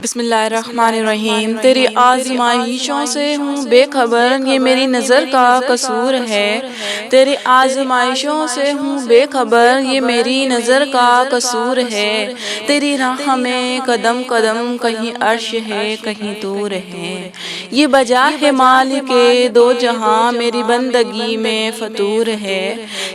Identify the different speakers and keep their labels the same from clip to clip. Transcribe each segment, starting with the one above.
Speaker 1: بسم اللہ الرحمن الرحیم۔ تیری آزمائشوں سے ہوں بے خبر، یہ میری نظر کا قصور ہے۔ تیری آزمائشوں سے ہوں بے خبر، یہ میری نظر کا قصور ہے۔ تیری راہ میں قدم قدم کہیں عرش ہے کہیں طور ہے۔ یہ بجا ہے مالک دو جہاں، میری بندگی میں فطور ہے۔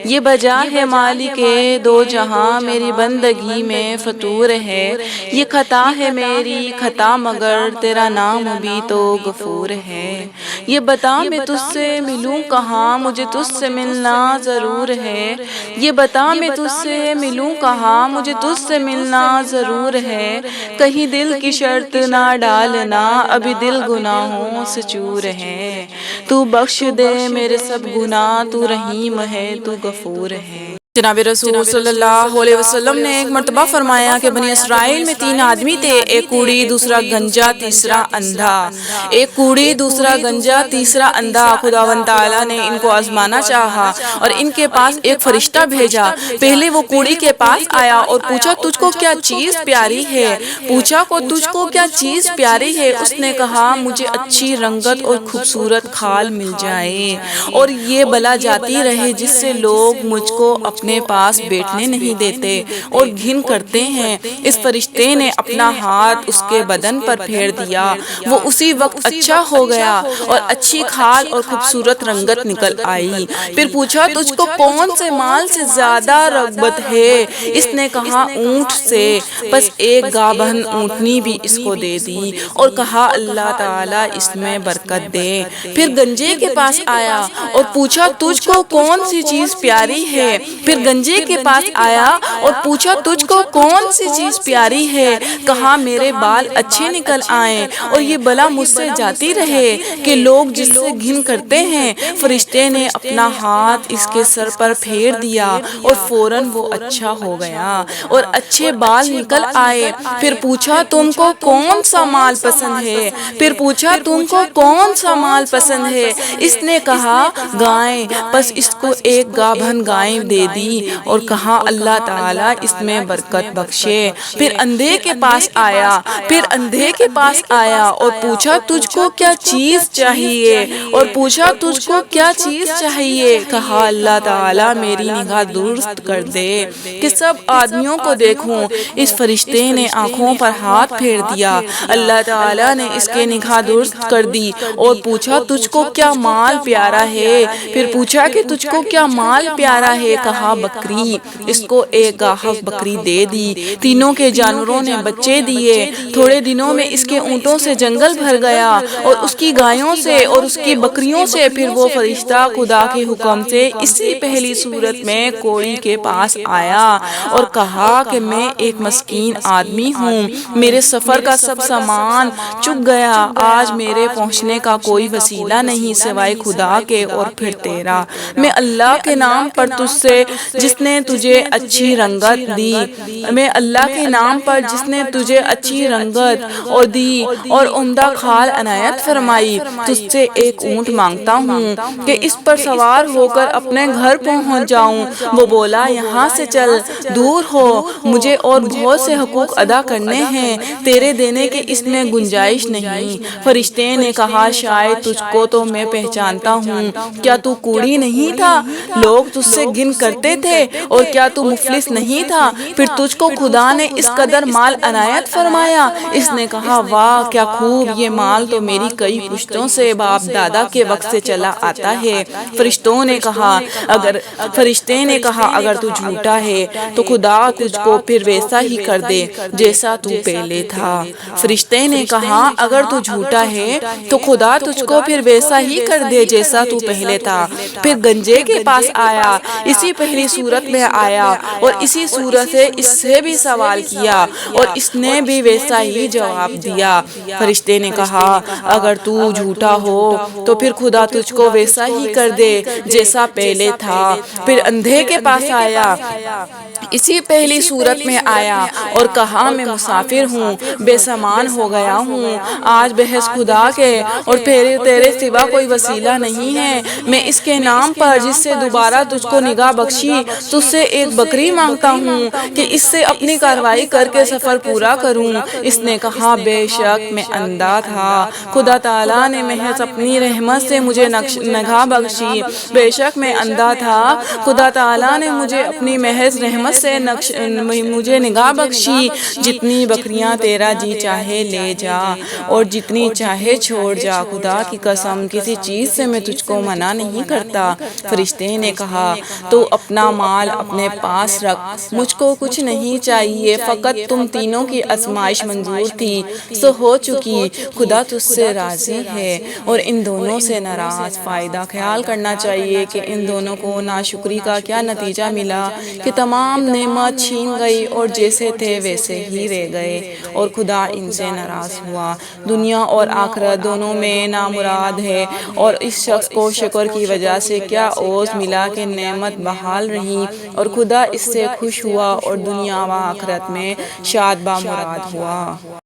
Speaker 1: یہ بجا ہے مالک دو جہاں، میری بندگی میں فطور ہے۔ یہ خطا ہے میری خطا مگر تیرا نام بھی تو غفور ہے۔ یہ بتا میں تجھ سے ملوں کہاں، مجھے تجھ سے ملنا ضرور ہے۔ یہ بتا میں تجھ سے ملوں کہاں، مجھے تجھ سے ملنا ضرور ہے۔ کہیں دل کی شرط نہ ڈالنا، ابھی دل گناہوں سے چور ہے۔ تو بخش دے میرے سب گناہ، تو رحیم ہے تو غفور ہے۔ جناب رسول صلی اللہ علیہ وسلم نے ایک مرتبہ فرمایا کہ بنی اسرائیل میں 3 آدمی تھے، ایک کوڑی، دوسرا گنجا، تیسرا اندھا۔ ایک کوڑی، دوسرا گنجا، تیسرا اندھا۔ خداوند تعالیٰ نے ان کو آزمانا چاہا اور ان کے پاس ایک فرشتہ بھیجا۔ پہلے وہ کوڑی کے پاس آیا اور پوچھا تجھ کو کیا چیز پیاری ہے؟ پوچھا کو تجھ کو کیا چیز پیاری ہے؟ اس نے کہا مجھے اچھی رنگت اور خوبصورت کھال مل جائے اور یہ بلا جاتی رہے جس سے لوگ مجھ کو اپنے پاس بیٹھنے نہیں دیتے اور گھن کرتے ہیں۔ اس فرشتے نے اپنا ہاتھ اس کے بدن پر پھیر دیا، وہ اسی وقت اچھا ہو گیا اور اچھی کھال اور خوبصورت رنگت نکل آئی۔ پھر پوچھا تجھ کو کون سے مال سے زیادہ رغبت ہے؟ اس نے کہا اونٹ سے، بس ایک گابھن اونٹنی بھی اس کو دے دی اور کہا اللہ تعالیٰ اس میں برکت دے۔ پھر گنجے کے پاس آیا اور پوچھا تجھ کو کون سی چیز پیاری ہے؟ پھر گنجے کے پاس آیا اور پوچھا تجھ کو کون سی چیز پیاری ہے؟ کہا میرے بال اچھے نکل آئیں اور یہ بلا مجھ سے جاتی رہے کہ لوگ جس سے گھن کرتے ہیں۔ فرشتے نے اپنا ہاتھ اس کے سر پر پھیر دیا اور فوراً وہ اچھا ہو گیا اور اچھے بال نکل آئے۔ پھر پوچھا تم کو کون سا مال پسند ہے؟ پھر پوچھا تم کو کون سا مال پسند ہے؟ اس نے کہا گائیں، بس اس کو ایک گابھن گائیں دے دی اور کہا اللہ تعالیٰ اس میں برکت بخشے۔ پھر اندھے کے پاس آیا، اور پوچھا تجھ کو کیا چیز چاہیے؟ اور پوچھا تجھ کو کیا چیز چاہیے؟ کہا اللہ تعالیٰ میری نگاہ درست کر دے کہ سب آدمیوں کو دیکھوں۔ اس فرشتے نے آنکھوں پر ہاتھ پھیر دیا، اللہ تعالیٰ نے اس کے نگاہ درست کر دی اور پوچھا تجھ کو کیا مال پیارا ہے؟ پھر پوچھا کہ تجھ کو کیا مال پیارا ہے؟ کہا بکری، اس کو ایک گاہک بکری دے دی۔ تینوں کے جانوروں نے بچے دیے۔ تھوڑے دنوں میں اس کے اونٹوں سے جنگل بھر گیا اور اس کی گایوں سے اور اس کی بکریوں سے۔ پھر وہ فرشتہ خدا کے حکم سے اسی پہلی صورت میں کوڑی کے پاس آیا اور کہا کہ میں ایک مسکین آدمی ہوں، میرے سفر کا سب سامان چک گیا، آج میرے پہنچنے کا کوئی وسیلہ نہیں سوائے خدا کے اور پھر تیرا۔ میں اللہ کے نام پر تجھ سے جس نے تجھے اچھی رنگت دی، میں اللہ کے نام پر جس نے تجھے اچھی رنگت اور دی اور عمدہ کھال عنایت فرمائی، تجھ سے ایک اونٹ مانگتا ہوں کہ اس پر سوار ہو کر اپنے گھر پہنچ جاؤں۔ وہ بولا یہاں سے چل، دور ہو، مجھے اور بہت سے حقوق ادا کرنے ہیں، تیرے دینے کے اس میں گنجائش نہیں۔ فرشتے نے کہا شاید تجھ کو تو میں پہچانتا ہوں، کیا تو کوڑی نہیں تھا؟ لوگ تجھ سے گھن کرتے تھے، اور کیا تو مفلس نہیں تھا؟ پھر تجھ کو خدا نے اس قدر مال عنایت فرمایا؟ اس نے کہا واہ کیا خوب، یہ مال تو میری کئی پشتوں سے باپ دادا کے وقت سے چلا آتا ہے۔ فرشتے نے کہا اگر تو جھوٹا ہے تو خدا تجھ کو پھر ویسا ہی کر دے جیسا تو پہلے تھا۔ فرشتے نے کہا اگر تو جھوٹا ہے تو خدا تجھ کو پھر ویسا ہی کر دے جیسا تو پہلے تھا۔ پھر گنجے کے پاس آیا، اسی پہلی صورت میں آیا اور اسی صورت سے اس سے بھی سوال کیا اور اس نے بھی ویسا ہی جواب دیا۔ فرشتے نے کہا اگر تو جھوٹا ہو تو پھر خدا تجھ کو ویسا ہی کر دے جیسا پہلے تھا۔ پھر اندھے کے پاس آیا، اسی پہلی صورت میں آیا اور کہا میں مسافر ہوں، بے سامان ہو گیا ہوں، آج بحث خدا کے اور پھر تیرے سوا کوئی وسیلہ نہیں ہے، میں اس کے نام پر جس سے دوبارہ تجھ کو نگاہ بخشی تجھ سے ایک بکری مانگتا ہوں کہ اس سے اپنی کارروائی کر کے سفر پورا کروں۔ اس نے کہا بے شک میں اندھا تھا، خدا تعالیٰ نے محض اپنی رحمت سے مجھے نگاہ بخشی، بے شک میں اندھا تھا، خدا تعالیٰ نے مجھے اپنی محض رحمت سے مجھے نگاہ بخشی۔ جتنی بکریاں تیرا جی چاہے لے جا اور جتنی چاہے چھوڑ جا، خدا کی قسم کسی چیز سے میں تجھ کو منع نہیں کرتا۔ فرشتے نے کہا تو اپنا مال اپنے پاس رکھ، مجھ کو کچھ نہیں چاہیے، فقط تم تینوں کی آزمائش منظور تھی سو ہو چکی، خدا تجھ سے راضی ہے اور ان دونوں سے ناراض۔ فائدہ خیال کرنا چاہیے کہ ان دونوں کو ناشکری کا کیا نتیجہ ملا کہ تمام نعمت چھین گئی اور جیسے تھے ویسے ہی رہ گئے اور خدا ان سے ناراض ہوا۔ دنیا اور آخرت دونوں میں نامراد ہے، اور اس شخص کو شکر کی وجہ سے کیا اوز ملا کہ نعمت بحال رہی اور خدا اس سے خوش ہوا اور دنیا و آخرت میں شاد بامراد ہوا۔